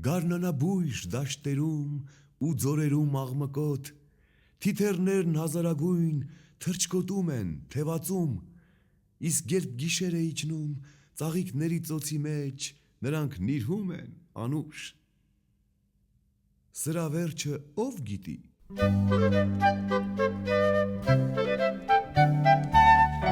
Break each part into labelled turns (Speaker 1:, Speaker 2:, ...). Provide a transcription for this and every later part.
Speaker 1: գարնանաբույժ դաշտերում ու ձորերում աղմկոտ, թիթեռներն հազարագույն թրջկոտում են, թևածում, իսկ երբ գիշեր է իջնում, ծաղիկների ծոցի մեջ նրանք նիրհում են անուշ։ Սրա վերջը ով գիտի։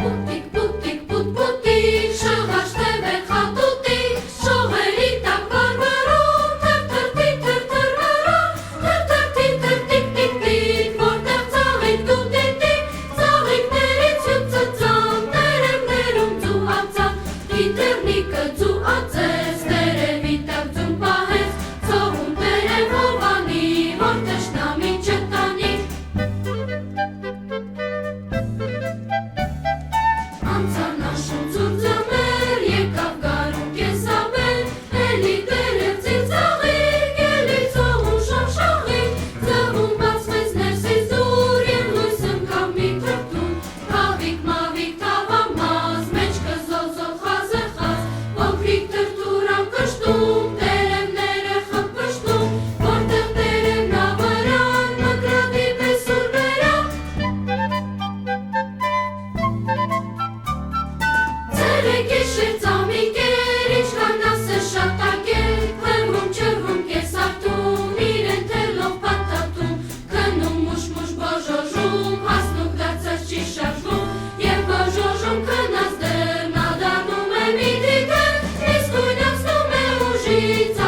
Speaker 2: Պուտիկ, պուտիկ, պուտ-պուտիկ, շղաշտև է խատուտիկ, շողերի տակ բարբարում, թրթրթի, թրթրվարա, թրթրթի, թրթիկ-տիկ-տիկ, որտեղ ծաղիկ դու-տիտիկ, ծաղիկներից հյուր ծծան, տերևներում ձու ածան, թիթեռնիկը ձու ածեց, տերևի տակ ձուն պահեց, ծովում տերև հովանի, որ թշնամի չտանի։ Անցան աշուն ծուր ձմեր, եկավ գարուն կեսաբեր, էլի տերև ծիծաղիկ, էլի ծովում շողշողիկ, ձվում բացվեց ներսից դուր, և լույս ընկավ մի թրթուր, թավիկ մավիկ թավամազ, մեջքը զոզոտ խազեխազ, փոքրիկ թրթուրան կշտում, տերևները խպշտում, որտեղ տերևն ա վրան, մկրատի պես ուր վերան։ Ցերեկ-գիշեր ծամիկեր, ինչքան ասես շատակեր, փռվում չռվում կեսարտուն, իրեն թելով փաթաթում, քնում մուշ-մուշ բոժոժում, հասնուկ դարձած չի շարժվում, և բոժոժում քնած դեռ, նա դառնում է մի թիթեռ, իսկույն անցնում է ուժից,